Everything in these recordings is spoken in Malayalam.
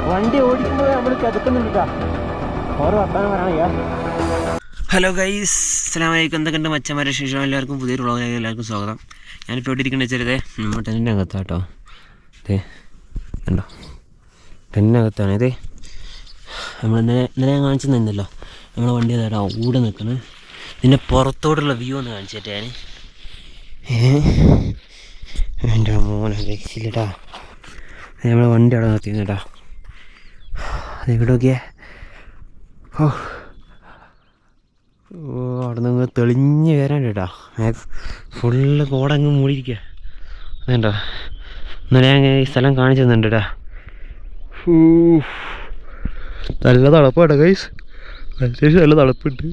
വണ്ടി ഓടിക്കുമ്പോൾ നമ്മൾ കിടക്കുന്നുണ്ട്. ഓരോ വർത്താനം പറയാനാ. ഹലോ ഗൈസ്, അസ്സലാമു അലൈക്കും. എന്തൊക്കെയുണ്ട് മച്ചന്മാരെ ശേഷം? എല്ലാവർക്കും പുതിയൊരു വ്ളോഗിലേക്ക് എല്ലാവർക്കും സ്വാഗതം. ഞാനിപ്പോൾ ഇവിടെ ഇരിക്കുന്നത് വെച്ചാൽ നമ്മുടെ ടെന്നിൻ്റെ അകത്താട്ടോ. ഇതേ കണ്ടോ, ടെന്നിനകത്താണ് ഇത്. നമ്മൾ ഇന്നലെ ഞാൻ കാണിച്ചു തന്നല്ലോ നമ്മളെ വണ്ടി അതാ ഊടെ നിൽക്കുന്നത്. ഇതിൻ്റെ പുറത്തോടുള്ള വ്യൂ ഒന്ന് കാണിച്ചിട്ടേ ഞാൻ. എൻ്റെ മോനെ രക്ഷില്ലട്ടാ, നമ്മളെ വണ്ടി അവിടെ നിർത്തിയിരുന്നേട്ടാ. അതെവിടെ നോക്കിയേ. ഓ അവിടെ നിന്ന് തെളിഞ്ഞ് വരാൻ കേട്ടാ. ഫുള്ള് കോടങ്ങ് മൂടിയിരിക്കുക. അതുണ്ടോ, ഇന്നലെ ഞാൻ ഈ സ്ഥലം കാണിച്ചു തന്നിട്ടുണ്ട് കേട്ടാ. നല്ല തണുപ്പാണ് ഗൈസ്, അത്യാവശ്യം നല്ല തണുപ്പുണ്ട്.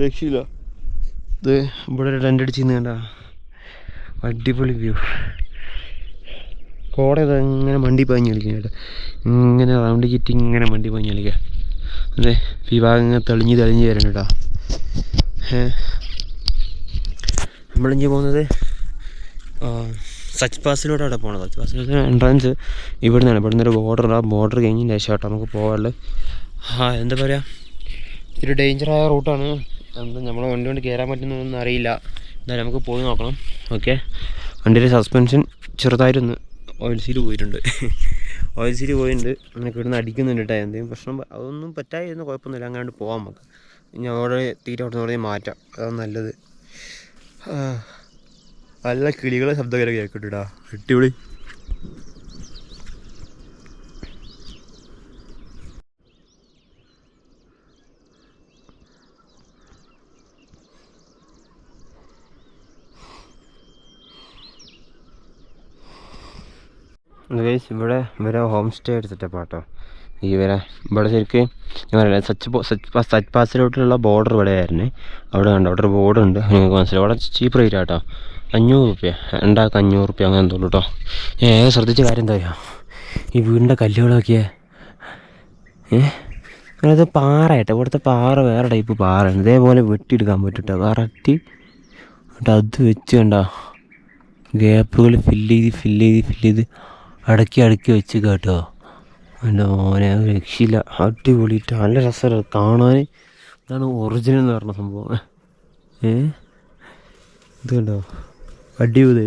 രക്ഷയില്ല. ഇത് ഇവിടെ ഒരു ടെൻ്റ് അടിച്ചിരുന്ന് കണ്ട അടിപൊളി വ്യൂ. കോട ഇതങ്ങനെ വണ്ടി പാഞ്ഞ് കളിക്കുക കേട്ടോ. ഇങ്ങനെ റൗണ്ട് ചുറ്റി ഇങ്ങനെ വണ്ടി പാഞ്ഞ് കളിക്കുക. അതെ, ഈ ഭാഗം ഇങ്ങനെ തെളിഞ്ഞ് വരണം കേട്ടോ. നമ്മളിഞ്ഞ് പോകുന്നത് സച്ച് പാസിലൂടെ അവിടെ പോകണം. സച്ച് പാസിലൂടെ എൻട്രൻസ് ഇവിടെ നിന്നാണ്. ഇവിടെ നിന്നൊരു ബോർഡർ, ആ ബോർഡർ കഴിഞ്ഞ് ശേഷം കേട്ടോ നമുക്ക് പോകാനുള്ളത്. എന്താ പറയുക, ഒരു ഡേഞ്ചറായ റൂട്ടാണ്. എന്താ നമ്മളെ വണ്ടി കൊണ്ട് കയറാൻ പറ്റുന്നൊന്നും അറിയില്ല. എന്തായാലും നമുക്ക് പോയി നോക്കണം. ഓക്കെ, വണ്ടിയുടെ സസ്പെൻഷൻ ചെറുതായിട്ടൊന്ന് ഓയിൽ സീല് പോയിട്ടുണ്ട്. ഓയിൽ സീല് പോയിട്ടുണ്ട്. അങ്ങനെ ഇവിടുന്ന് അടിക്കുന്നുണ്ട് കേട്ടോ. എന്തെങ്കിലും പ്രശ്നം അതൊന്നും പറ്റായിരുന്നു, കുഴപ്പമൊന്നുമില്ല. അങ്ങാണ്ട് പോകാൻ നമുക്ക്. ഇനി അവിടെ തീരെ അവിടെ നിന്ന് മാറ്റാം, അതാണ് നല്ലത്. നല്ല കിളികളെ ശബ്ദകരം കേൾക്കട്ടാ, അടിപൊളി. ഇവിടെ ഹോം സ്റ്റേ എടുത്തിട്ടാണ് കേട്ടോ. ഇവിടെ ശരിക്കും ഞാൻ പറയാം, സച്ച് പാസിലോട്ടുള്ള ബോർഡർ ഇവിടെ ആയിരുന്നേ. അവിടെ കണ്ടോ, അവിടെ ഒരു ബോർഡുണ്ട്, നിങ്ങൾക്ക് മനസ്സിലാവും. അവിടെ ചീപ്പ് റേറ്റ് ആട്ടോ, 500 രൂപ, രണ്ടാൾക്ക് 500 രൂപ അങ്ങനെ എന്തോളൂ കേട്ടോ. ഞാൻ ഏറെ ശ്രദ്ധിച്ച കാര്യം എന്താ പറയുക, ഈ വീടിൻ്റെ കല്ലുകളൊക്കെ അങ്ങനത്തെ പാറ കേട്ടോ. ഇവിടുത്തെ പാറ വേറെ ടൈപ്പ് പാറയാണ്. ഇതേപോലെ വെട്ടിയെടുക്കാൻ പറ്റും കേട്ടോ കറക്റ്റ്. എന്നിട്ട് അത് വെച്ച് കണ്ടോ ഗ്യാപ്പുകൾ ഫില്ല് ചെയ്ത് അടക്കി വെച്ച് കേട്ടോ. എൻ്റെ മോനെ രക്ഷയില്ല, അടിപൊളിയിട്ട് നല്ല രസമാണ് കാണാൻ. ഇതാണ് ഒറിജിനൽ എന്ന് പറഞ്ഞ സംഭവം. ഇത് കണ്ടോ, അടിപൊളി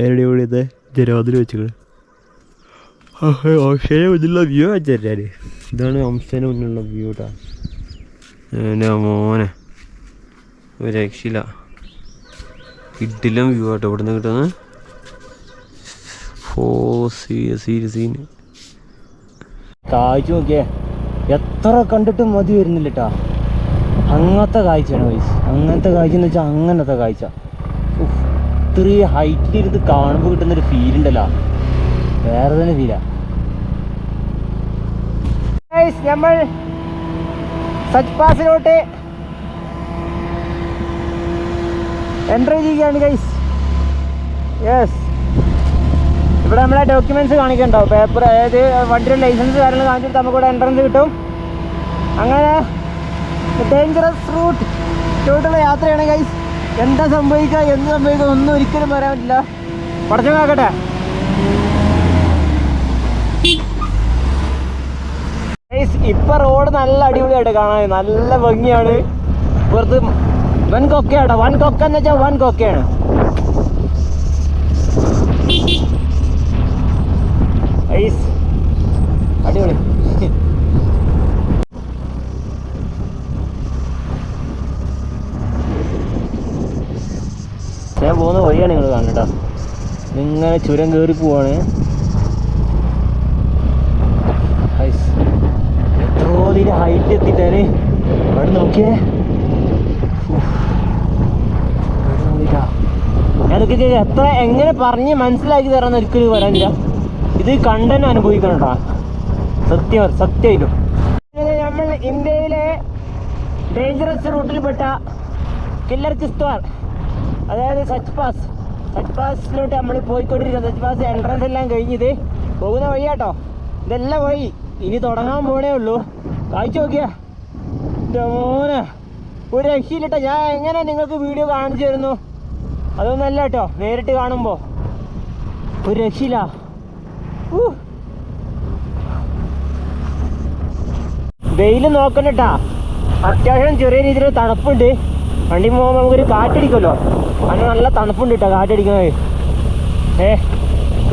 അടിപൊളിയത്തെ ജനവാതിൽ വെച്ചിട്ട് ഓംസ്റ്റേൻ്റെ മുന്നിലുള്ള വ്യൂ വെച്ചാൽ ഇതാണ് ഓംസ്റ്റേൻ്റെ മുന്നിലുള്ള വ്യൂ കേട്ടോ. എൻ്റെ മോനെ ഒരു രക്ഷയില്ല, കിടിലം വ്യൂ ആട്ടോ ഇവിടുന്ന് കിട്ടുന്നത്. സീന് കാഴ്ച നോക്കിയേ, എത്ര കണ്ടിട്ടും മതി വരുന്നില്ല കേട്ടോ. അങ്ങനത്തെ കാഴ്ചയാണ് വയസ്സ്. അങ്ങനത്തെ കാഴ്ച എന്ന് വെച്ചാൽ അങ്ങനത്തെ കാഴ്ച. ഇത്രയും ഹൈറ്റിലിരുന്ന് കാണുമ്പോൾ കിട്ടുന്നൊരു ഫീലുണ്ടല്ലോ, വേറെ തന്നെ ഫീലാ. നമ്മൾ സച്ച് പാസിലോട്ട് എൻട്രി ചെയ്യുകയാണ് ഗൈസ്. യെസ്, ഇവിടെ നമ്മളെ ഡോക്യുമെൻറ്റ്സ് കാണിക്കണ്ടോ, പേപ്പർ, അതായത് വണ്ടിയുടെ ലൈസൻസ് കാര്യങ്ങൾ കാണിച്ചിട്ട് നമുക്കിവിടെ എൻട്രൻസ് കിട്ടും. അങ്ങനെ ഡേഞ്ചറസ് റൂട്ടിലോട്ടുള്ള യാത്രയാണ് ഗൈസ്. എന്താ സംഭവിക്കുക എന്ത് സംഭവിക്കുക ഒന്നും ഒരിക്കലും പറയാൻ പറ്റില്ല. പടച്ചു നോക്കട്ടെ ഗൈസ്. ഇപ്പം റോഡ് നല്ല അടിപൊളിയായിട്ട് കാണാൻ, നല്ല ഭംഗിയാണ്. പുറത്ത് വൻ കൊക്കയാട്ടോ. വൻ കൊക്ക എന്ന് വെച്ചാൽ വൻ കൊക്കയാണ്. അടിപൊളി. ഞാൻ പോകുന്ന വഴിയാണ് നിങ്ങൾ കാണട്ടോ. ഇങ്ങനെ ചുരം കയറി പോവാണ്. എത്രയോ ഇതിന് ഹൈറ്റ് എത്തിയിട്ടാണ്. അവിടെ നോക്കിയേ, അതൊക്കെ എത്ര എങ്ങനെ പറഞ്ഞ് മനസ്സിലാക്കി തരാമെന്ന് ഒരിക്കലും വരാനില്ല. ഇത് കണ്ടന്നെ അനുഭവിക്കണം കേട്ടോ, സത്യമായിട്ടും. നമ്മൾ ഇന്ത്യയിലെ ഡേഞ്ചറസ് റൂട്ടിൽപ്പെട്ട കില്ലർ ചിസ്ത്വാർ, അതായത് സച്ച് പാസിലോട്ട് നമ്മൾ പോയിക്കൊണ്ടിരിക്കുക. സച്ച് പാസ് എൻട്രൻസ് എല്ലാം കഴിഞ്ഞത് പോകുന്ന വഴിയാട്ടോ. ഇതെല്ലാം വഴി ഇനി തുടങ്ങാൻ പോണേ ഉള്ളൂ. കാഴ്ച നോക്കിയാ എൻ്റെ മോനെ ഒരു രക്ഷയിലിട്ടോ. ഞാൻ എങ്ങനെ നിങ്ങൾക്ക് വീഡിയോ കാണിച്ചു തരുന്നു. അതൊന്നല്ല കേട്ടോ, നേരിട്ട് കാണുമ്പോൾ ഒരു രക്ഷയില്ല. വെയിൽ നോക്കണ്ടട്ടാ, അത്യാവശ്യം ചെറിയ രീതിയിൽ തണുപ്പുണ്ട്. വണ്ടി പോകുമ്പോൾ നമുക്കൊരു കാറ്റടിക്കുമല്ലോ, അതിന് നല്ല തണുപ്പുണ്ട് കേട്ടോ കാറ്റടിക്കുന്നത്.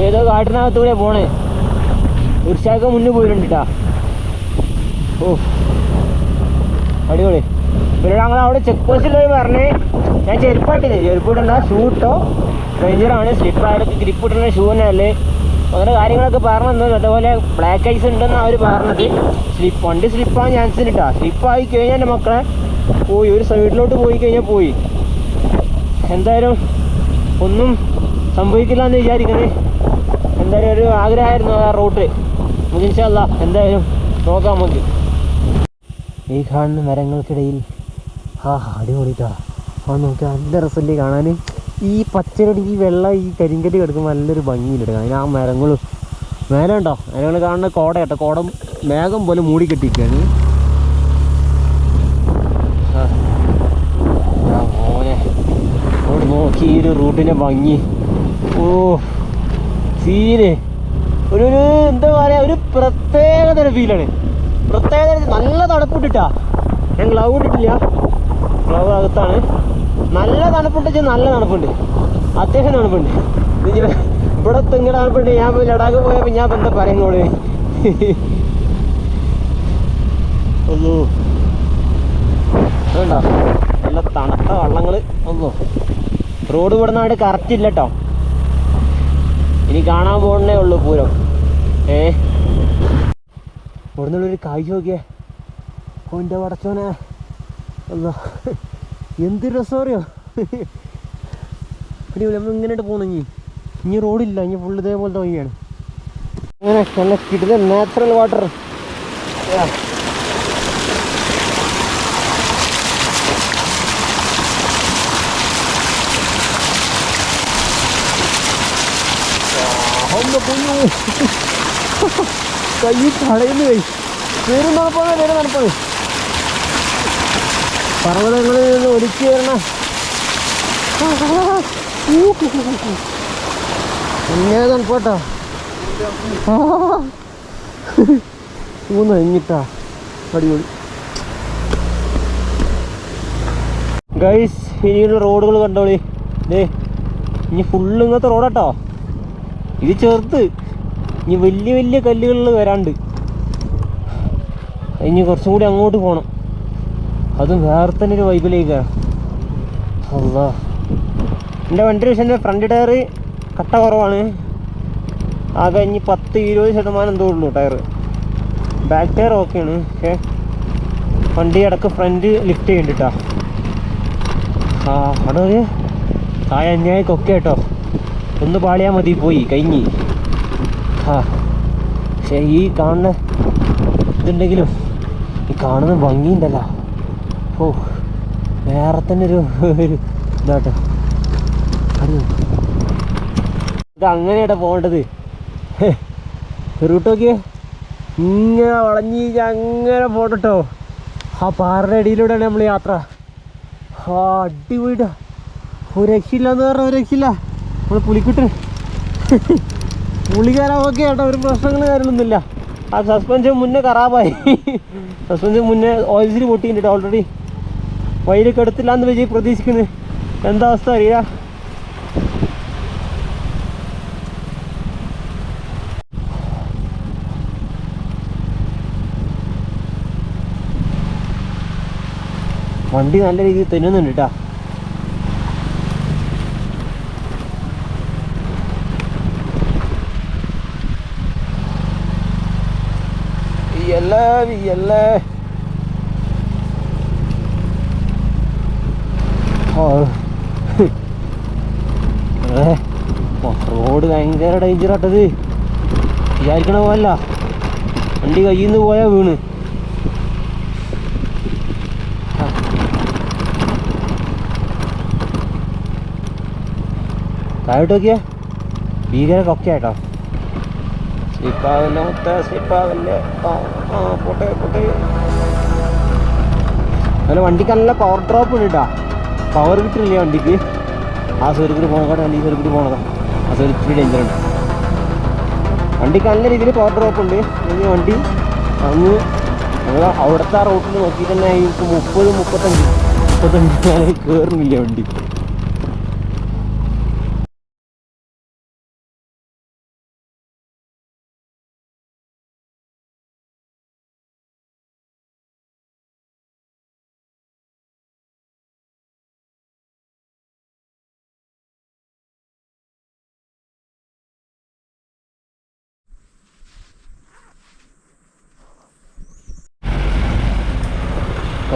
ഏതോ കാട്ടിനകത്ത് കൂടെ പോണേ. തീർച്ചയായിട്ടും മുന്നിൽ പോയിട്ടുണ്ട് കേട്ടാ. അടിപൊളി. പിന്നെ ഞങ്ങൾ അവിടെ ചെക്ക് പോസ്റ്റിൽ പോയി പറഞ്ഞ് ഞാൻ ചെരുപ്പായിട്ടില്ലേ, ചെരുപ്പിടണ്ട, ഷൂ ഇട്ടോ, ഡേഞ്ചറാണ്, സ്ലിപ്പായിട്ട് ഗ്രിപ്പ് ഇട്ടുള്ള ഷൂ തന്നെ അല്ലേ, അങ്ങനെ കാര്യങ്ങളൊക്കെ പറഞ്ഞത്. അതേപോലെ ബ്ലാക്ക് ഐസ് ഉണ്ടെന്ന് അവർ പറഞ്ഞത്. വണ്ടി സ്ലിപ്പാകാൻ ചാൻസ് ഉണ്ട് കേട്ടോ. സ്ലിപ്പായി കഴിഞ്ഞാൽ എൻ്റെ മക്കളെ പോയി, ഒരു സൈഡിലോട്ട് പോയി കഴിഞ്ഞാൽ പോയി. എന്തായാലും ഒന്നും സംഭവിക്കില്ല എന്ന് വിചാരിക്കുന്നത്. എന്തായാലും ഒരു ആഗ്രഹമായിരുന്നു ആ റൂട്ട്. നമുക്ക് ഇൻഷാ അല്ലാ എന്തായാലും നോക്കാം നമുക്ക്. ഈ കാണുന്ന മരങ്ങൾക്കിടയിൽ അടിപൊളിട്ടാ. നോക്കിയാൽ നല്ല രസമല്ലേ കാണാൻ. ഈ പച്ചരടി, ഈ വെള്ളം, ഈ കരിങ്കല്ല് കിടക്കുമ്പോൾ നല്ലൊരു ഭംഗിയിലിട്ട് അതിന്. ആ മരങ്ങളും മേലെ ഉണ്ടോ, മരങ്ങൾ കാണുന്ന കോട കേട്ടോ, കോട മേഘം പോലെ മൂടി കെട്ടിയിരിക്കുകയാണ്. മോനെ അവിടെ നോക്കി ഈ ഒരു റൂട്ടിൻ്റെ ഭംഗി. സീന് ഒരു എന്താ പറയുക, ഒരു പ്രത്യേകതര ഫീലാണ്. പ്രത്യേകത നല്ല തണുപ്പിട്ടിട്ടാ. ഞാൻ ഗ്ലൗ ഇട്ടിട്ടില്ല, ഗ്ലൗ അകത്താണ്. നല്ല തണുപ്പുണ്ട്, നല്ല തണുപ്പുണ്ട്, അത്യാവശ്യം തണുപ്പുണ്ട്. ഇവിടെ ഇങ്ങനെ തണുപ്പുണ്ട്. ഞാൻ ലഡാക്ക് പോയപ്പോൾ ഞാൻ എന്താ പറയുന്നോട് ഒന്നു അതുണ്ടോ, നല്ല തണുത്ത വള്ളങ്ങൾ. ഒന്നോ റോഡ് ഇവിടെ നിന്നായിട്ട് കറക്റ്റ് ഇല്ല കേട്ടോ. ഇനി കാണാൻ പോകുന്നേ ഉള്ളൂ പൂരം. ഇവിടെ നിന്നുള്ളൊരു കാഴ്ച നോക്കിയേ, കൊൻ്റെ പടച്ചോനെ, അല്ല എന്ത് രസമറിയോ. അടിപൊളി. നമ്മൾ ഇങ്ങനെയായിട്ട് പോകുന്നു. ഇനി റോഡില്ല, ഇനി ഫുള്ള് ഇതേപോലത്തെ വഴിയാണ്. അങ്ങനെ നല്ല കിടിലൻ നാച്ചുറൽ വാട്ടർ. കൈ തടയുന്നു. പേരും നടപ്പാണ്, പേര് നടപ്പാണ്. പർവ്വതങ്ങളിൽ നിന്ന് ഒലിച്ചു വരണ എങ്ങനെ തണുപ്പാട്ടോ. കഴിഞ്ഞിട്ടാ അടിപൊളി. ഗൈസ്, ഇനിയുള്ള റോഡുകൾ കണ്ടോളി. ഇനി ഫുള്ള് ഇങ്ങനത്തെ റോഡാട്ടോ. ഇത് ചെറുത്ത്, ഇനി വലിയ വലിയ കല്ലുകളിൽ വരാണ്ട്. ഇനി കുറച്ചും കൂടി അങ്ങോട്ട് പോകണം. അതും വേറെ തന്നെ ഒരു വൈബിലേക്കാണ്. അല്ലാ, എൻ്റെ വണ്ടി പക്ഷേ ഫ്രണ്ട് ടയർ കട്ട കുറവാണ്. ആകെ ഇനി 10-20% എന്തോ ഉള്ളൂ ടയർ. ബാക്ക് ടയർ ഓക്കെയാണ്. പക്ഷേ വണ്ടി ഇടക്ക് ഫ്രണ്ട് ലിഫ്റ്റ് ചെയ്യണ്ടിട്ടാ. അവിടെ ഒരു അന്യായക്കൊക്കെ കേട്ടോ. ഒന്ന് പാളിയാൽ മതി, പോയി കഴിഞ്ഞ്. പക്ഷേ ഈ കാണുന്ന ഇതുണ്ടെങ്കിലും ഈ കാണുന്ന ഭംഗിയുണ്ടല്ലോ, വേറെ തന്നെ ഒരു ഇതാട്ടോ. ഇത് അങ്ങനെയാട്ടോ പോകേണ്ടത്. റൂട്ട് നോക്കിയേ, ഇങ്ങനെ വളഞ്ഞ് അങ്ങനെ പോകട്ടോ. ആ പാറയുടെ അടിയിലൂടെയാണ് നമ്മൾ യാത്ര. അടിപൊളിട്ടാ. ഒരു രക്ഷയില്ല എന്ന് പറഞ്ഞാൽ ഒരു രക്ഷയില്ല. നമ്മൾ പുലിക്കുട്ട് പുള്ളിക്കാരാ ഓക്കെ കേട്ടോ, ഒരു പ്രശ്നങ്ങൾ കാര്യങ്ങളൊന്നുമില്ല. ആ സസ്പെൻഷൻ മുന്നേ ഖറാബായി. സസ്പെൻഷൻ മുന്നേ ഓയിൽസിൽ പൊട്ടിയിട്ടുണ്ട് ഓൾറെഡി. വൈലൊക്കെ എടുത്തില്ല എന്ന് വിജയ് പ്രതീക്ഷിക്കുന്നത്. എന്താ അവസ്ഥ അറിയാ. വണ്ടി നല്ല രീതിയിൽ തെന്നുന്നുണ്ട് കേട്ടോ. റോഡ് ഭയങ്കര ഡേഞ്ചറാട്ടത്. വിചാരിക്കണ പോലല്ല, വണ്ടി കയ്യിൽ നിന്ന് പോയാൽ വീണ്. താഴോട്ട് നോക്കിയാ ഭീകര കൊക്കയാട്ടോ. സ്ലിപ്പാവില്ല മുത്ത, സ്ലിപ്പാവില്ല. പോട്ടെ പോട്ടെ. അതുപോലെ വണ്ടിക്ക് നല്ല പവർ ഡ്രോപ്പ് ഉണ്ട് കേട്ടോ. പവർ കിട്ടില്ല വണ്ടിക്ക്. ആ സൈഡിൽ കൂടി പോകണം, ഈ സൈഡിൽ കൂടി പോകണം. ആ സൈഡിൽ ഇത്തിരി ഡേഞ്ചറുണ്ട്. വണ്ടിക്ക് നല്ല രീതിയിൽ പവർ ഡ്രോപ്പ് ഉണ്ട്. ഈ വണ്ടി അങ്ങ് ഞങ്ങൾ അവിടുത്തെ ആ റൂട്ടിൽ നോക്കിയിട്ട് തന്നെ എനിക്ക് 30-35 മേലെ കയറുന്നില്ല വണ്ടി.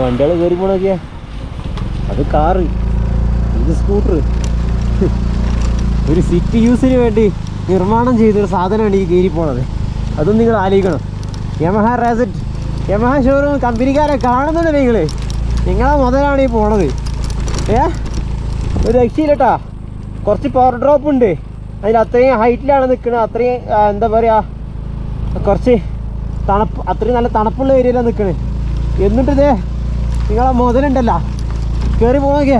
വണ്ടികൾ കയറി പോണൊക്കെയാ. അത് കാറ്, ഇത് സ്കൂട്ടർ. ഒരു സിറ്റി യൂസിന് വേണ്ടി നിർമ്മാണം ചെയ്തൊരു സാധനമാണ് ഈ കയറി പോണത്. അതും നിങ്ങൾ ആലോചിക്കണം. യമഹ റാസറ്റ്, യമഹ ഷോറൂം കമ്പനിക്കാരെ കാണുന്നുണ്ട് നിങ്ങളെ മുതലാണ് ഈ പോണത്. ഒരു രക്ഷയില്ലട്ടാ. കുറച്ച് പവർ ഡ്രോപ്പ് ഉണ്ട്. അതിൽ അത്രയും ഹൈറ്റിലാണ് നിൽക്കുന്നത്. അത്രയും എന്താ പറയുക, കുറച്ച് തണുപ്പ്, അത്രയും നല്ല തണുപ്പുള്ള ഏരിയയിലാണ് നിൽക്കുന്നത്. എന്നിട്ടിതേ നിങ്ങളെ മുതലുണ്ടല്ലോ കയറി പോകെ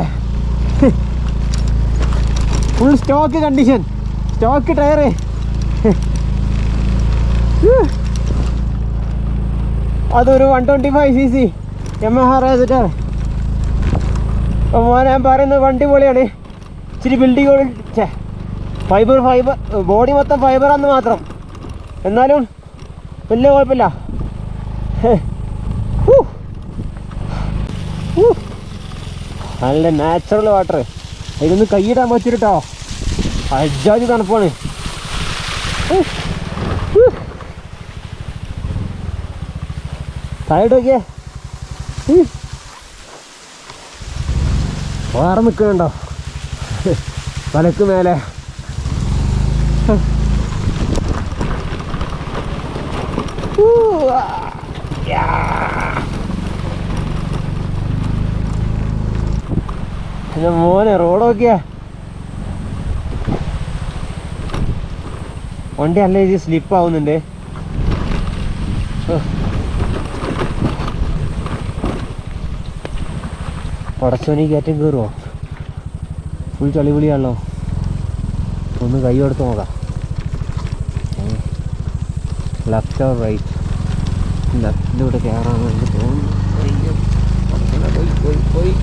full stock condition, stock tyre. അതൊരു 125cc യമഹ റാസറ്റ്. മോനെ ഞാൻ പറയുന്നത് വണ്ടി പൊളിയാണ്. ഇച്ചിരി ബിൽഡിങ് ഫൈബർ ബോഡി മൊത്തം ഫൈബറാന്ന് മാത്രം. എന്നാലും വലിയ കുഴപ്പമില്ല. നല്ല നാച്ചുറൽ വാട്ടർ. ഇതൊന്ന് കൈയിടാൻ പറ്റിട്ടോ. അജാതി തണുപ്പാണ്. സൈഡൊക്കെ വേറെ നിൽക്കുന്നുണ്ടോ തലക്ക് മേലെ. മോനെ റോഡൊക്കെയാ. വണ്ടി നല്ല രീതിയിൽ സ്ലിപ്പ് ആവുന്നുണ്ട്. പടച്ചോനി കയറ്റം കയറുമോ? ഫുൾ ചളിവിളിയാണല്ലോ. ഒന്ന് കൈ കൊടുത്ത് നോക്കാം. Left or right? ലെഫ്റ്റിലൂടെ കയറാൻ വേണ്ടി തോന്നുന്നു. പോയി.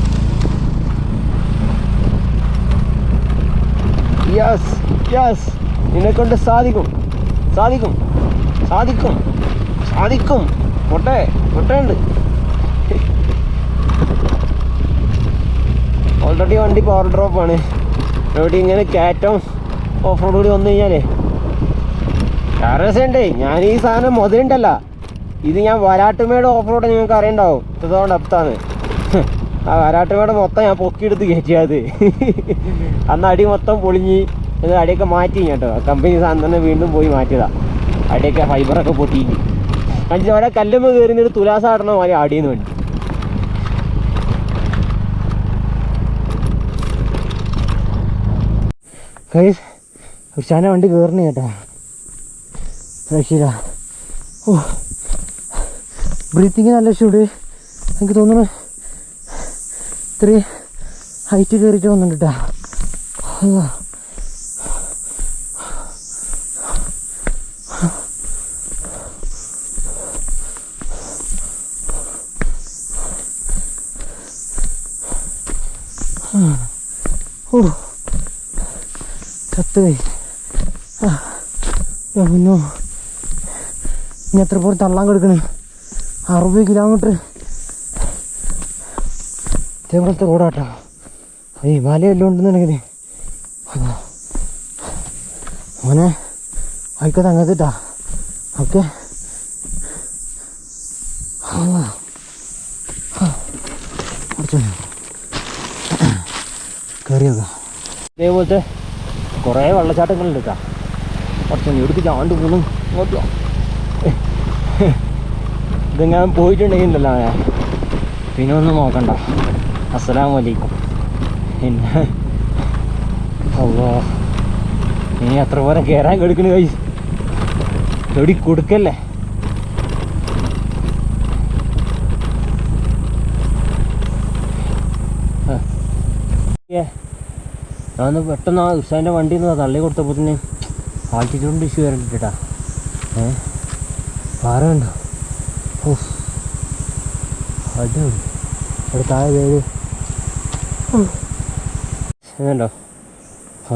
യെസ് നിന്നെക്കൊണ്ട് സാധിക്കും. പൊട്ടയുണ്ട്. ഓൾറെഡി വണ്ടി പവർ ഡ്രോപ്പാണ്. ഇവിടെ ഇങ്ങനെ കയറ്റം ഓഫ് റോഡ് കൂടി വന്നു കഴിഞ്ഞാലേ രസമുണ്ടേ. ഞാൻ ഈ സാധനം മുതലുണ്ടല്ല, ഇത് ഞാൻ വരാട്ടുമേട് ഓഫ് റോഡ് നിങ്ങൾക്ക് അറിയണ്ടാവും. ഇതുകൊണ്ട് അപ്താണ്. ആ വരാട്ടുമേട് മൊത്തം ഞാൻ പൊക്കിയെടുത്ത് കയറ്റിയത്. അന്ന് അടി മൊത്തം പൊളിഞ്ഞ് അടിയൊക്കെ മാറ്റി കേട്ടോ. കമ്പനി സാധനം തന്നെ വീണ്ടും പോയി മാറ്റിയതാ. അടിയൊക്കെ ഫൈബറൊക്കെ പൊട്ടിയിട്ട് അവിടെ കല്ലുമ്പോൾ കയറുന്നൊരു തുലാസാടണ മാതിരി അടിയെന്ന് വേണ്ടി. ഉഷാന വണ്ടി കയറണേ കേട്ടോ. രക്ഷില്ല. ബ്രീത്തിങ് നല്ല ചൂട്. എനിക്ക് തോന്നുന്നു ഇത്രയും ഹൈറ്റ് കയറിയിട്ട് വന്നിട്ട് കേട്ടോ. കത്ത് ഇനി എത്ര പോലും തള്ളാൻ കൊടുക്കണേ. 60 കിലോമീറ്റർ ഇതേപോലത്തെ റോഡാട്ടോ. ഈ മലയെല്ലാം ഉണ്ടെന്നുണ്ടെങ്കിൽ മോനെ വായിക്കാതെ അങ്ങനത്തെട്ടാ. ഓക്കെ കയറി നോക്കാം. ഇതേപോലത്തെ കുറേ വെള്ളച്ചാട്ടങ്ങളുണ്ട് കേട്ടോ. കുറച്ച് ഇവിടേക്ക് ചാണ്ട് പോകുന്നു. ഇങ്ങോട്ടോ ഇതെങ്ങനെ പോയിട്ടുണ്ടെങ്കിലല്ലോ പിന്നെ ഒന്നും നോക്കണ്ട. അസ്സലാമു അലൈക്കും. പിന്നെ അള്ളാ ഇനി എത്ര പോലെ കയറാൻ കൊടുക്കണ കൈ എവിടെ കൊടുക്കല്ലേ. ഞാനൊന്ന് പെട്ടെന്ന് ആ ഉഷാൻ്റെ വണ്ടിയിൽ നിന്ന് തള്ളി കൊടുത്തപ്പോൾ തന്നെ ആൾട്ടിറ്റ്യൂഡിൻ്റെ ഇഷ്യൂ വരണ്ടിട്ടാ. പാറ കണ്ടോ? ഓ അടിപൊളി. അവിടെ താഴെ വേര് കണ്ടോ?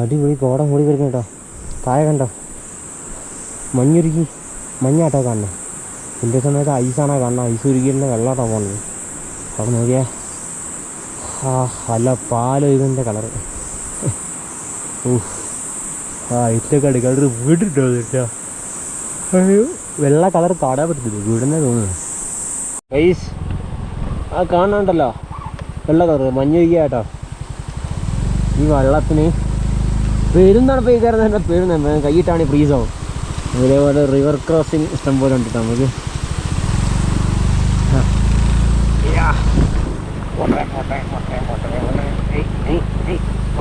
അടിപൊളി കോടം മൂടി കിടക്കും കേട്ടോ. താഴെ കണ്ടോ? മഞ്ഞുരുക്കി മഞ്ഞാട്ടോ കാണണം. ഇതിൻ്റെ സമയത്ത് ഐസാണോ കാണണം? ഐസ് ഉരുക്കിൻ്റെ വെള്ളമാട്ടോ പോകുന്നത്. അവിടെ നോക്കിയാൽ അല്ല പാലൊഴുകിൻ്റെ കളറ്. ഐറ്റൊക്കെ കളർ വീടിട്ടോ കേട്ടോ. വെള്ള കളർ കാണാൻ പറ്റത്തില്ല, വീടിനെ തോന്നുന്നു. ഐസ് ആ കാണാണ്ടല്ലോ വെള്ള കളർ മഞ്ഞൊഴുകിയ കേട്ടോ. ഈ വെള്ളത്തിന് പെരുന്നാണ് പെയ്തായിരുന്നു. എൻ്റെ പെരുന്ന കൈയിട്ടാണ് ഫ്രീസാവും. അതേപോലെ റിവർ ക്രോസിങ് ഇഷ്ടം പോലെ ഉണ്ട് നമുക്ക്.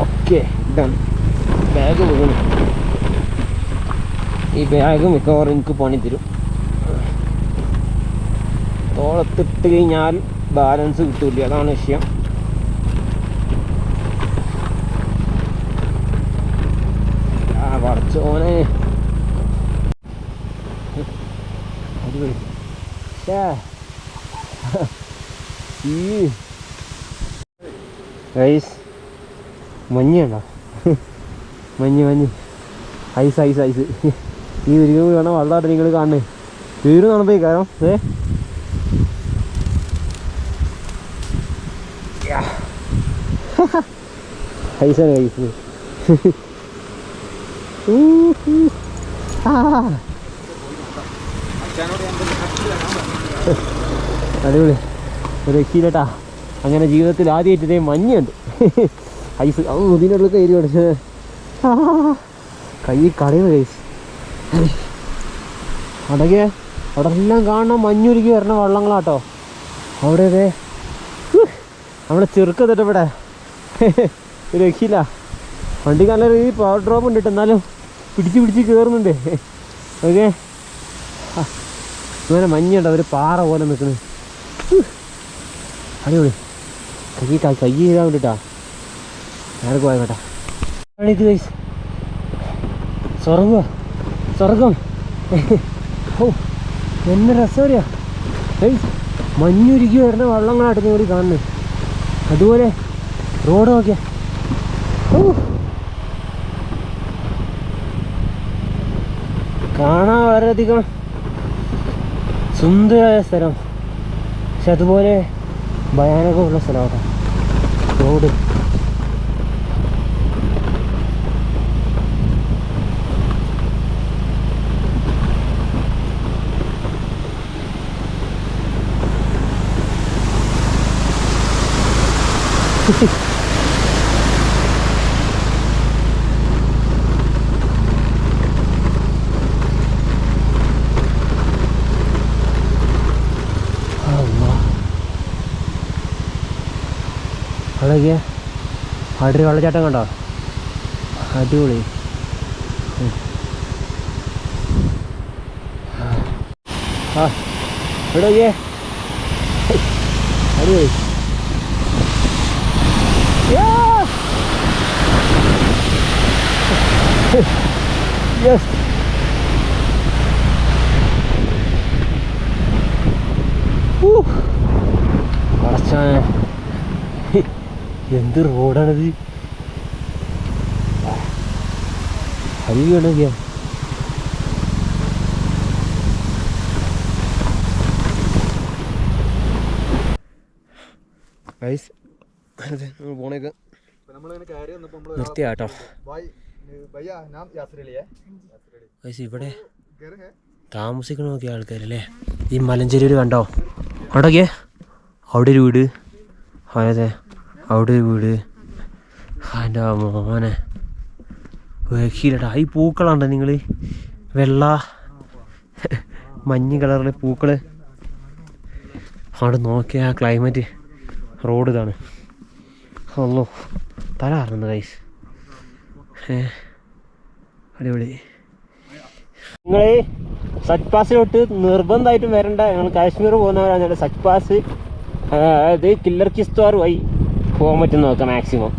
Okay done. ബാഗ് പോകുന്നു. ഈ ബാഗ് മിക്കവാറും എനിക്ക് പണി തരും. തോളത്തിട്ട് കഴിഞ്ഞാൽ ബാലൻസ് കിട്ടില്ല, അതാണ് വിഷയം. പടച്ചോനെ അടിപൊളി. ഐസ് മഞ്ഞ് കണ്ടോ? മഞ്ഞ് മഞ്ഞ് ഐസ് ഐസ് ഐസ്. ഈ ഒരിക്കലും വേണം വെള്ളമായിട്ട് നിങ്ങൾ കാണണേ. വീട് നടന്നേ കാരണം ഐസാണ് ഐസ്. അടിപൊളി. ഒരു രക്ഷയില്ലട്ടാ. അങ്ങനെ ജീവിതത്തിൽ ആദ്യമായിട്ടേ മഞ്ഞുണ്ട്. ഐസ് ഇതിനുള്ള കയറി പഠിച്ചത് കൈ കളയുന്ന ഐസ്. അതൊക്കെ അവിടെ എല്ലാം കാണണം മഞ്ഞുരുക്കി വരണ വള്ളങ്ങളാട്ടോ. അവിടെ അതെ നമ്മളെ ചെറുക്കത്തിട്ട് ഇവിടെ ഒരു രക്ഷയില്ല. വണ്ടിക്ക് നല്ല രീതിയിൽ പവർ ഡ്രോപ്പ് ഉണ്ട്. എന്നാലും പിടിച്ച് കയറുന്നുണ്ട്. ഓക്കെ അങ്ങനെ മഞ്ഞുണ്ട്, ഒരു പാറ പോലെ നിൽക്കുന്നത്. അടിപൊളി. കൈ ചെയ്താൽ വേണ്ടിട്ടാ ആർക്ക് പോയക്കോട്ടെ. ഇത് ഗൈസ് സ്വർഗം. ഓ എന്നെ രസമറിയാ ഗൈസ്. മഞ്ഞുരുക്കി വരുന്ന വള്ളങ്ങളായിട്ട് നിങ്ങൾ കാണുന്നത്. അതുപോലെ റോഡ് നോക്കിയാ കാണാൻ വളരെയധികം സുന്ദരമായ സ്ഥലം. പക്ഷെ അതുപോലെ ഭയാനകമുള്ള സ്ഥലമാണ് റോഡ്. അതൊക്കെ അടി വെള്ളച്ചാട്ടം കണ്ടോ? അടിപൊളി. ഇവിടെ നോക്കിയേ അടിപൊളി. യെസ് അടച്ചാനെ എന്ത് റോഡാണിത്. അരികണ പോണേക്ക് നിർത്തിയാട്ടോ. ഇവിടെ താമസിക്കണ നോക്കിയ ആൾക്കാരല്ലേ ഈ മലഞ്ചേരി കണ്ടോ? അവിടെയൊക്കെ അവിടെ ഒരു വീട്. അതെ അവിടെ ഒരു വീട്. എൻ്റെ മോനെ രക്ഷയില്ലട്ടാ. ഈ പൂക്കളുണ്ടോ നിങ്ങൾ? വെള്ള മഞ്ഞ കളറിലെ പൂക്കൾ. അവിടെ നോക്കിയ ആ ക്ലൈമറ്റ്. റോഡ് ഇതാണ്. ഒന്നോ തല അറിഞ്ഞു ഗൈസ്. അടിപൊളി. നിങ്ങൾ സച്ച് പാസിലോട്ട് നിർബന്ധമായിട്ടും വരണ്ട. ഞങ്ങൾ കാശ്മീർ പോകുന്നവരാണ്. സച്ച് പാസ് അതായത് കില്ലർ കിസ്ത്വാർ വഴി പോകാൻ പറ്റും നോക്കാം മാക്സിമം.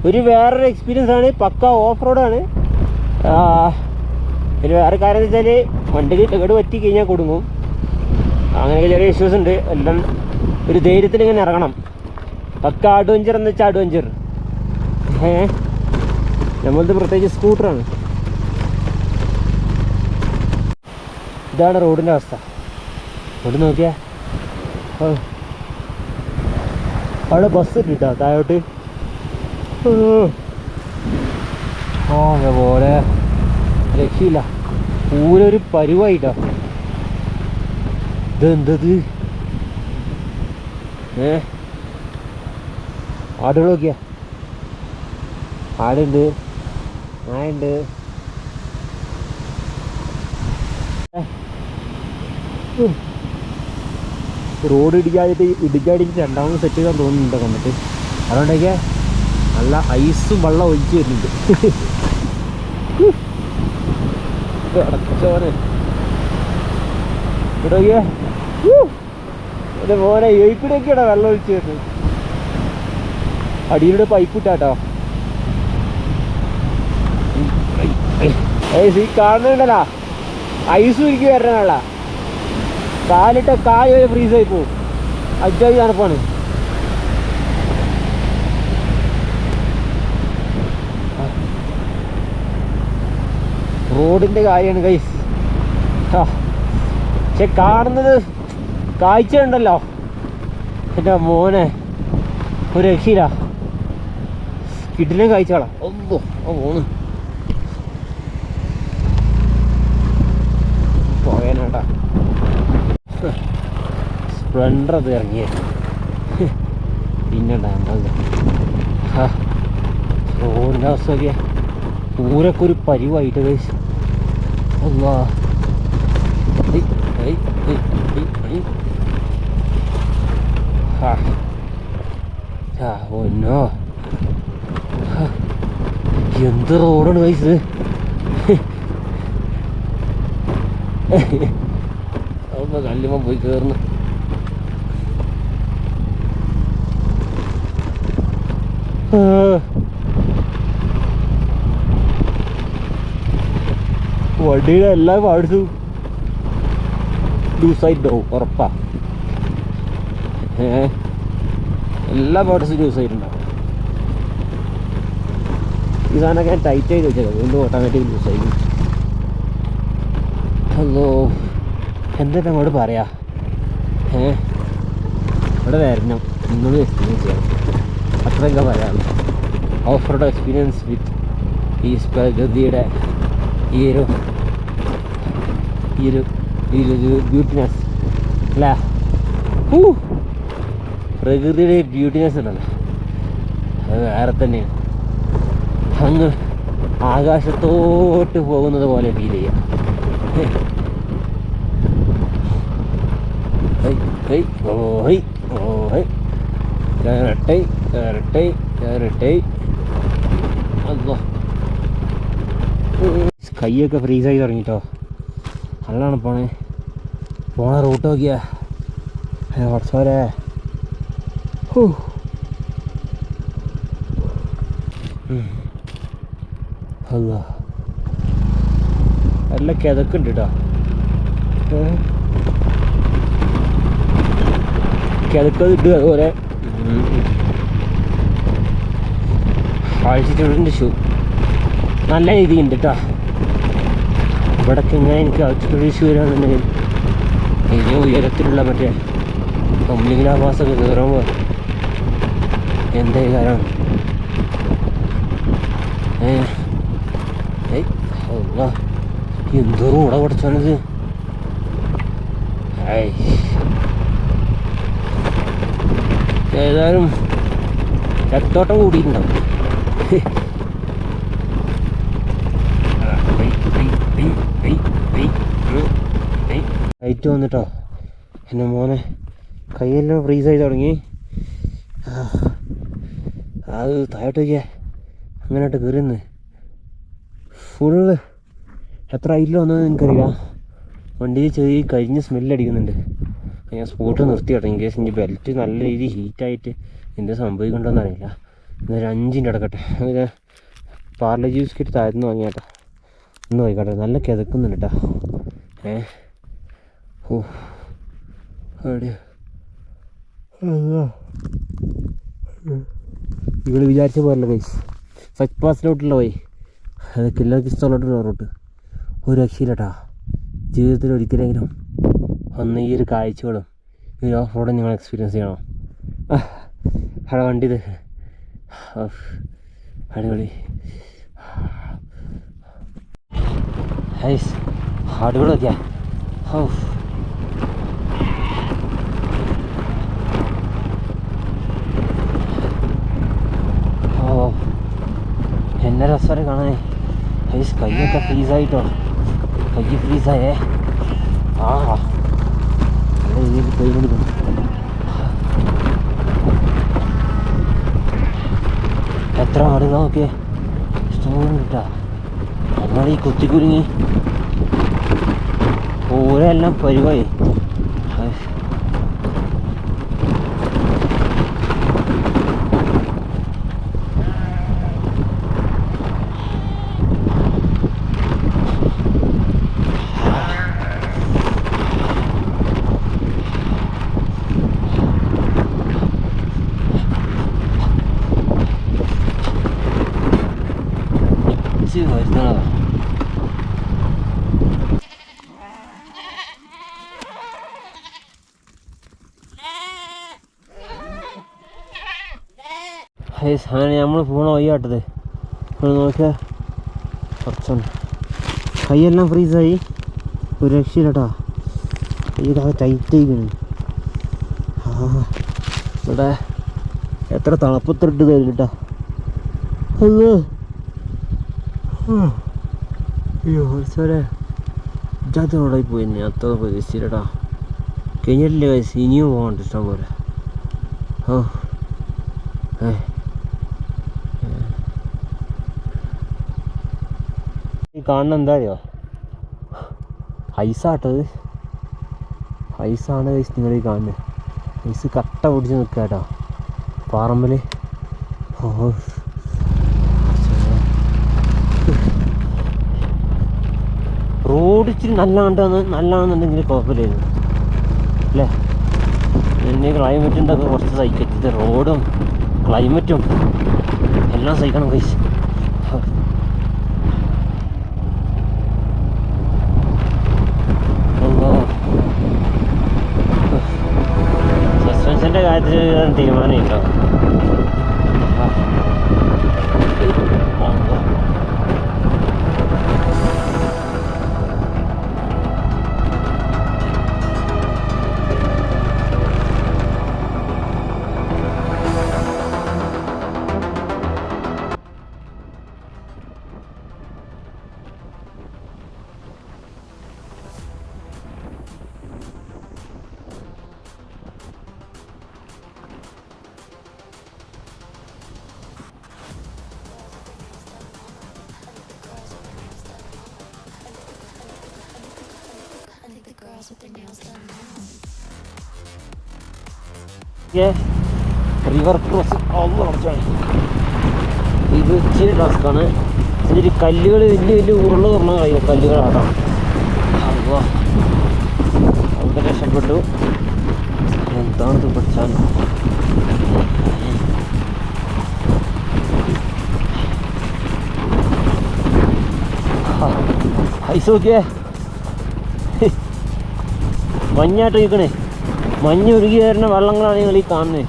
ഒരു വേറൊരു എക്സ്പീരിയൻസ് ആണ്. പക്ക ഓഫ് റോഡാണ്. പിന്നെ വേറെ കാര്യം എന്ന് വെച്ചാൽ വണ്ടിക്ക് കേട് പറ്റി കഴിഞ്ഞാൽ കൊടുങ്ങും. അങ്ങനെയൊക്കെ ചെറിയ ഇഷ്യൂസ് ഉണ്ട്. എല്ലാം ഒരു ധൈര്യത്തിൽ ഇങ്ങനെ ഇറങ്ങണം. പക്ക അഡ്വഞ്ചർ എന്ന് വെച്ചാൽ അഡ്വഞ്ചർ. നമ്മളത് പ്രത്യേകിച്ച് സ്കൂട്ടറാണ്. ഇതാണ് റോഡിൻ്റെ അവസ്ഥ. റോഡ് നോക്കിയാൽ അവിടെ ബസ് ഇട്ടിട്ടാ താഴോട്ട്. പോലെ രക്ഷയില്ല. പൂരൊരു പരുവായിട്ടാ. ഇതെന്തത്? ആടുകൾ നോക്കിയാ. ആടുണ്ട്, നായുണ്ട്. റോഡ് ഇടിച്ചടിച്ച് രണ്ടാമത് സെറ്റ് ചെയ്താൽ തോന്നുന്നുണ്ടോ കണ്ടിട്ട്. അതുകൊണ്ടൊക്കെ നല്ല ഐസും വെള്ളം ഒഴിച്ച് വരുന്നുണ്ട്. അടച്ചോനെ ഇവിടെയൊക്കെ മോനെ എഴുപ്പിടൊക്കെയാണ് വെള്ളം ഒഴിച്ച് വരുന്നത്. അടിയിലൂടെ പൈപ്പ് ഇട്ടാട്ടോ. ഈ കാണുന്നുണ്ടല്ലോ ഐസും എനിക്ക് വരണല്ല. കാലിട്ട കായ് ഫ്രീസായി പോവും. അജായി തണുപ്പാണ്. റോഡിൻ്റെ കാര്യമാണ് ഗൈസ്. പക്ഷെ കാണുന്നത് കാഴ്ച ഉണ്ടല്ലോ എൻ്റെ മോനെ ഒരു രക്ഷയില്ല. കിടിലൻ കാഴ്ചകളാ. പോന്ന് പോയാനാട്ടാ. സ്പ്ലെൻഡർ അത് ഇറങ്ങിയ പിന്നെ റോഡിൻ്റെ അവസ്ഥയൊക്കെ പൂരൊക്കെ ഒരു പരിവായിട്ട് കഴിച്ച്. അല്ലാ ഒന്നോ എന്ത് റോഡാണ് കഴിച്ചത്. കല്ലുമ്മ പോയി കയറുന്നു. വണ്ടിയുടെ എല്ലാ പാർട്സും ലൂസായിട്ടുണ്ടാവും ഉറപ്പാ. എല്ലാ പാർട്സും ലൂസായിട്ടുണ്ടാവും. ഈ സാധനമൊക്കെ ഞാൻ ടൈറ്റ് ചെയ്ത് വെച്ചത് അതുകൊണ്ട് ഓട്ടോമാറ്റിക് ലൂസായി. ഹലോ എന്തിട്ട് അങ്ങോട്ട് പറയാ. ഇവിടെ വരണം, ഇന്നത് എക്സ്പീരിയൻസ് ചെയ്യണം, അത്രയൊക്കെ പറയാനുള്ളൂ. ഓഫ് റോഡ് എക്സ്പീരിയൻസ് വിത്ത് ഈ പ്രകൃതിയുടെ ഈ ഒരു ബ്യൂട്ടിനെസ് അല്ലേ. പ്രകൃതിയുടെ ബ്യൂട്ടിനെസ് ഉണ്ടല്ലോ അത് വേറെ തന്നെയാണ്. അങ്ങ് ആകാശത്തോട്ട് പോകുന്നത് പോലെ ഫീൽ ചെയ്യാം. കൈയൊക്കെ ഫ്രീസായി തുടങ്ങിട്ടോ. നല്ലാണ് പോണ റൂട്ട് നോക്കിയാ കുറച്ചോരെ. അല്ല നല്ല കിതക്കുണ്ട് കേട്ടോ. കിതക്കത് ഇട്ട് അതുപോലെ ആഴ്ചയുടെ ഷൂ നല്ല രീതിയുണ്ട് കേട്ടോ. ഇവിടൊക്കെ ഇങ്ങനെ എനിക്ക് ആഴ്ചയുടെ ഷൂ വരാണെന്നുണ്ടെങ്കിൽ ഇനി ഉയരത്തിലുള്ള മറ്റേ കമ്പിളിഗ്രാമാസൊക്കെ കയറുമ്പോൾ എന്തേ കാരണം എന്തോ റോഡാ പഠിച്ചാണിത്. ഏതായാലും രക്തോട്ടം കൂടിയിട്ടുണ്ടാവും. ലൈറ്റ് വന്നിട്ടോ എൻ്റെ മോനെ കൈയെല്ലാം ഫ്രീസായി തുടങ്ങി. അത് താഴോട്ട് വയ്ക്കുക അങ്ങനെയായിട്ട് കയറിയെന്ന് ഫുള്ള് എത്ര ഹൈറ്റിൽ വന്നതെന്ന് എനിക്കറിയില്ല. വണ്ടിയിൽ ചെറിയ കരിഞ്ഞ് സ്മെല്ലടിക്കുന്നുണ്ട്. ഞാൻ സ്പോട്ട് നിർത്തി കേട്ടോ. ഇൻ കേസ് ഇനി ബെൽറ്റ് നല്ല രീതിയിൽ ഹീറ്റായിട്ട് എന്ത് സംഭവിക്കണ്ടെന്ന് അറിയില്ല. എന്നൊരു 5 മിനിറ്റ് കിടക്കട്ടെ. ഒരു പാർലെ ജ്യൂസ് കിറ്റ് താഴ്ന്നു വാങ്ങിയാട്ടോ. ഒന്ന് പോയിക്കോട്ടെ. നല്ല കിതക്കുന്നുണ്ട് കേട്ടോ. ഓ അവിടെ ഇവിടെ വിചാരിച്ച പോരല്ലോ ഗൈസ്. ഫസ്റ്റ് ക്ലാസ്സിലോട്ടുള്ള പോയി അത് കില്ലർ കിസ്റ്റോളോട്ടുള്ള റൂട്ട് ഒരു രക്ഷയില്ലട്ടാ. ജീവിതത്തിൽ ഒരിക്കലെങ്കിലും ഒന്ന് ഈ ഒരു കാഴ്ചകളും ഈ ഓഫ് റോഡും നിങ്ങൾ എക്സ്പീരിയൻസ് ചെയ്യണം. അവിടെ വണ്ടി ഇത് അടിപൊളി. ഹൈസ് അടിപൊളി നോക്കിയാ. എന്നെ രസമാണ് കാണാനേ. ഹൈസ് കൈയൊക്കെ ഫ്രീസായിട്ടോ. കൈ ഫ്രീസായേ. നല്ല രീതിയിൽ കൈ കൊടുക്കും. എത്ര ആടുക നോക്കിയേ. ഇഷ്ടംപോലെ കിട്ടാ. നമ്മളീ കുത്തിക്കുരുങ്ങി ഓരെല്ലാം പരിവായി. വരുന്നതാ. അങ്ങനെ നമ്മൾ പോണ വയ്യാട്ടത് നോക്കിയാൽ കുറച്ചുണ്ട്. കൈയെല്ലാം ഫ്രീസായി. ഒരു രക്ഷയില്ലട്ടാ. കൈയൊക്കെ ടൈറ്റ് ആയിക്കണ്. ഇവിടെ എത്ര തണുപ്പത്തിട്ട് തരില്ലട്ടാ. അയ്യോ സാറേ ഇജാത്തോടായി പോയി. അത്ര പ്രതീക്ഷിച്ചില്ലട്ടാ. കഴിഞ്ഞിട്ടില്ല വയസ്സ്. ഇനിയും പോകണ്ട ഇഷ്ടം പോലെ. ഈ കാണുന്ന എന്താ അറിയോ? ഐസാട്ടത്. ഐസാണ് ഗൈസ് നിങ്ങൾ ഈ കാണുന്നത്. ഐസ് കട്ട പിടിച്ച് നിൽക്കുക കേട്ടോ പാറമ്പല്. റോഡ് ഇച്ചിരി നല്ലതാണെന്നുണ്ടെങ്കിൽ കുഴപ്പമില്ലായിരുന്നു അല്ലേ. പിന്നെ ക്ലൈമറ്റിൻ്റെ ഒക്കെ കുറച്ച് സഹിക്കരുത്. റോഡും ക്ലൈമറ്റും എല്ലാം സഹിക്കണം ഗൈസ്. സസ്പെൻഷൻ്റെ കാര്യത്തിൽ തീരുമാനമില്ല. റിവർ ക്രോസ് ഇത് ഇച്ചിരി ടാസ്ക്കാണ്. ഇതിൽ കല്ലുകൾ വലിയ വലിയ ഉരുള തുറന്ന കല്ലുകളാണ്. അവിടെ രക്ഷപ്പെട്ടു. എന്താണ് പഠിച്ചാൽ ഐസ് നോക്കിയേ. മഞ്ഞായിട്ട് നിൽക്കണേ. മഞ്ഞ് ഉരുകി വരുന്ന വെള്ളങ്ങളാണ് നിങ്ങൾ ഈ കാണുന്നത്.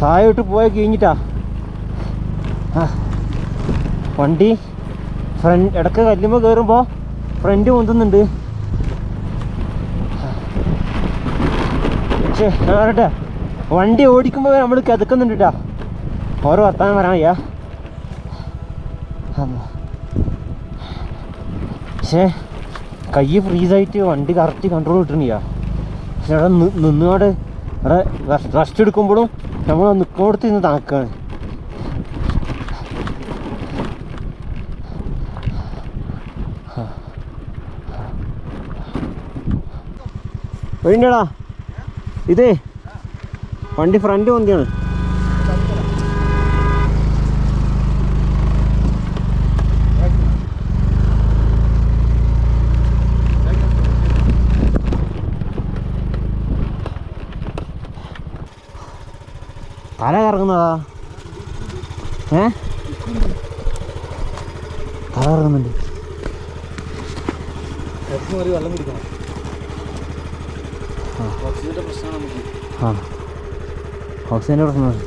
താഴോട്ട് പോയി കഴിഞ്ഞിട്ടാ വണ്ടി ഫ്രണ്ട് ഇടയ്ക്ക് കല്ലുമ്പോൾ കയറുമ്പോൾ ഫ്രണ്ട് പൊന്തുന്നുണ്ട്. പക്ഷേ പറയട്ടെ, വണ്ടി ഓടിക്കുമ്പോൾ നമ്മൾ കിതക്കുന്നുണ്ട് കേട്ടോ. ഓരോ വർത്താനം പറയാൻ വയ്യ. പക്ഷേ കൈ ഫ്രീസായിട്ട് വണ്ടി കറക്റ്റ് കൺട്രോൾ കിട്ടണില്ല. പക്ഷെ അവിടെ നിന്നുകൊണ്ട് അവിടെ റെസ്റ്റ് എടുക്കുമ്പോഴും നമ്മൾ നിൽക്കുന്നിടത്ത് നിന്ന് തണുക്കാണ്. വേണ്ടടാ ഇതേ വണ്ടി ഫ്രണ്ട് വണ്ടിയാണ്. തല കറങ്ങുന്നതാ തല കറങ്ങുന്നുണ്ട്. വെള്ളം കുടിക്കണം. ഓക്സിജൻ്റെ പ്രശ്നമാണ് നമുക്ക്. ഓക്സിജൻ്റെ പ്രശ്നമാണ്.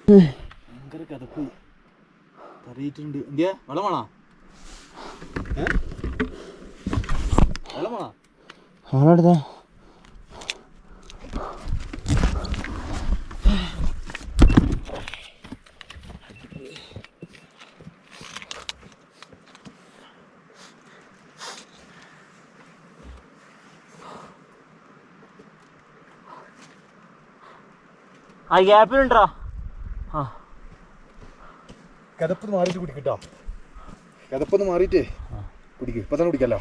ഭയങ്കര കഥപ്പ് തറിയിട്ടുണ്ട്. എന്തിയാ വെള്ളം വേണോ? വെള്ളം വേണോ? അവളെടുത്താ ആ ഗ്യാപ്പിലുണ്ടോ? ആ കഥപ്പൊന്ന് മാറിയിട്ട് കുടിക്കട്ടോ. കഥപ്പൊന്ന് മാറിയിട്ടേ കുടിക്കും. ഇപ്പം തന്നെ കുടിക്കല്ലോ.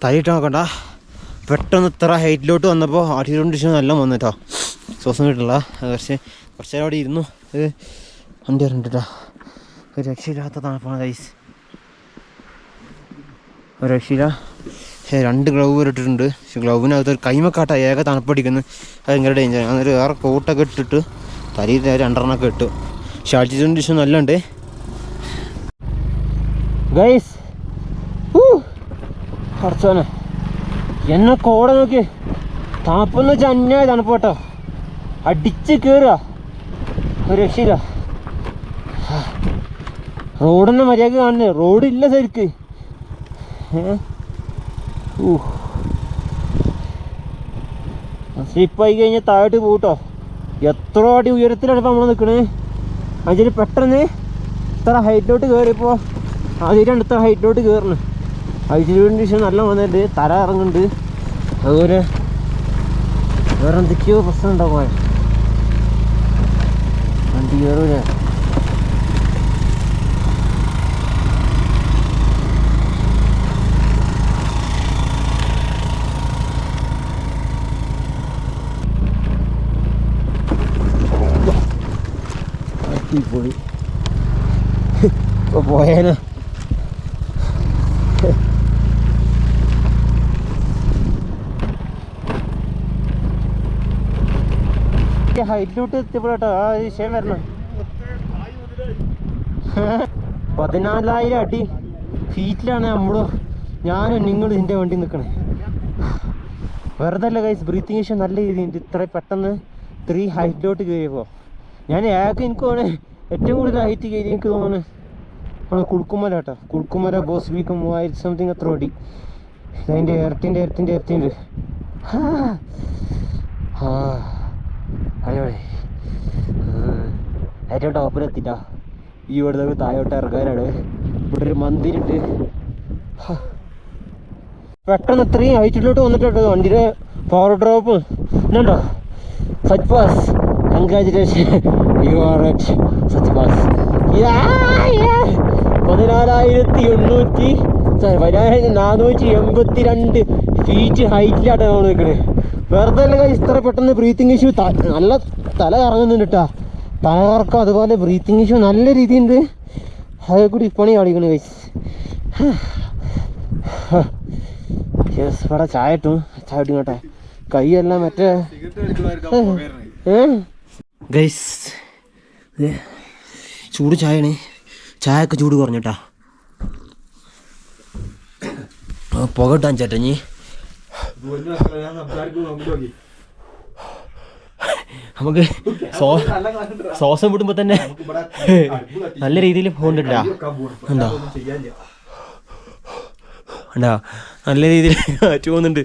തലയിട്ട് നോക്കണ്ട. പെട്ടെന്ന് ഇത്ര ഹൈറ്റിലോട്ട് വന്നപ്പോൾ ആർട്ടിഫിഷ്യൽ നല്ല വന്നിട്ടോ. ശ്വാസം കിട്ടില്ല. കുറച്ച് നേരം അവിടെ ഇരുന്നു. വണ്ടി ഇറങ്ങിട്ടാ. ഒരു രക്ഷയില്ലാത്ത തണുപ്പാണ് ഗൈസ്. ഒരു രക്ഷയില്ല. രണ്ട് ഗ്ലൗ ഇട്ടിട്ടുണ്ട്. പക്ഷെ ഗ്ലൗവിനകത്ത് ഒരു കൈമക്കാട്ട ഏക തണുപ്പടിക്കുന്നത്. അത് ഭയങ്കര ഡേഞ്ചറാണ്. അന്നേരം വേറെ കോട്ടൊക്കെ ഇട്ടിട്ട് തലയിൽ രണ്ടെണ്ണമൊക്കെ ഇട്ടു. പക്ഷെ ആൾട്ടിറ്റ്യൂഡ് നല്ല ഉണ്ട് ഗൈസ്. കുറച്ചോനെ എന്നെ കോട നോക്കി. തണുപ്പെന്ന് വെച്ചാൽ അന്യായ തണുപ്പ് കേട്ടോ. അടിച്ച് കയറുക. ഒരു രക്ഷയില്ല. റോഡിനെ മര്യാദക്ക് കാണുന്നത്. റോഡില്ല ശരിക്ക്. സ്ലിപ്പായി കഴിഞ്ഞാൽ താഴോട്ട് പോകട്ടോ. എത്ര അടി ഉയരത്തിലാണ് ഇപ്പം നമ്മൾ നിൽക്കണേ. അതിൽ പെട്ടെന്ന് ഇത്ര ഹൈറ്റിലോട്ട് കയറിയപ്പോൾ ആദ്യമായിട്ടാണ് ഇത്ര ഹൈറ്റിലോട്ട് കയറണം. ഹൈറ്റിലോട്ട് നല്ല വന്നിട്ട് തല ഇറങ്ങുന്നുണ്ട്. അതുപോലെ വേറെ എന്തൊക്കെയോ പ്രശ്നം ഉണ്ടാവും. വണ്ടി കയറൂലേ. പോയി ഇപ്പോൾ പോയേന. ഹൈറ്റിലോട്ട് എത്തിയപ്പോഴാട്ടോ ആ വിഷയം വരണം. 14,000 അടി ഫീറ്റിലാണ് ഞാനും നിങ്ങളും ഇതിൻ്റെ വണ്ടി നിൽക്കണേ. വെറുതെ അല്ല ഗൈസ്. ബ്രീത്തിങ് ഇഷ്യൂ നല്ല രീതിയുണ്ട്. ഇത്ര പെട്ടെന്ന് 3 ഹൈറ്റിലോട്ട് കയറിയപ്പോൾ ഞാൻ എനിക്ക് തോന്നണേ ഏറ്റവും കൂടുതൽ ഹൈറ്റ് കയറി എനിക്ക് തോന്നുന്നു കുളുക്കുമല കേട്ടോ. കുളുക്കുമല ബോസ് വീക്കും 3000 സംതിങ് അത്ര അടി. അതിൻ്റെ ഇരട്ടിൻ്റെ അയ്യോ ഏറ്റവും ടോപ്പിലെത്തിട്ടാ. ഈ ഇവിടുത്തെ താഴോട്ട് ഇറങ്ങാനാണ്. ഇവിടെ ഒരു മന്ദിരുണ്ട്. പെട്ടെന്ന് ഇത്രയും ഹൈറ്റിലോട്ട് വന്നിട്ടുണ്ട്. വണ്ടിയുടെ പവർ ഡ്രോപ്പ് ഇതുണ്ടോ. Sach Pass. Congratulation, you are at Sach Pass. 1482 feet ഹൈറ്റിലായിട്ടാണ് നമ്മൾ നിൽക്കുന്നത്. വെറുതെ അല്ല ഇത്ര പെട്ടെന്ന് ബ്രീത്തിങ് ഇഷ്യൂ. നല്ല തല കറങ്ങുന്നുണ്ട് കേട്ടോ. തല കറക്കം അതുപോലെ ബ്രീത്തിങ് ഇഷ്യൂ നല്ല രീതിയുണ്ട്. അതേ കൂടി ഇപ്പണി കാണിക്കണം ഗൈസ്. ഇവിടെ ചായ ഇട്ടും കേട്ടെ. കൈയെല്ലാം മറ്റേ ഗൈസ് ചൂട് ചായയാണ്. ചായയൊക്കെ ചൂട് കുറഞ്ഞിട്ടാ. പുക ഇട്ടാൻ ചേട്ടാ. നമുക്ക് ശ്വാസം വിടുമ്പോൾ തന്നെ നല്ല രീതിയിൽ പോകുന്നുണ്ടാ എന്താ ഉണ്ടാ നല്ല രീതിയിൽ കാറ്റ് പോകുന്നുണ്ട്.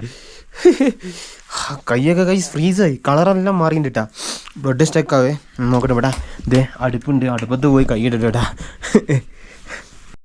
കൈയൊക്കെ ഫ്രീസായി, കളറെല്ലാം മാറിയിട്ടാ. ബ്ലഡ് സ്റ്റക്കാവേ നോക്കട്ടെ ഇവിടെ. ഇതേ അടുപ്പുണ്ട്, അടുപ്പത്ത് പോയി കൈ ഇട്ടിട്ടാ.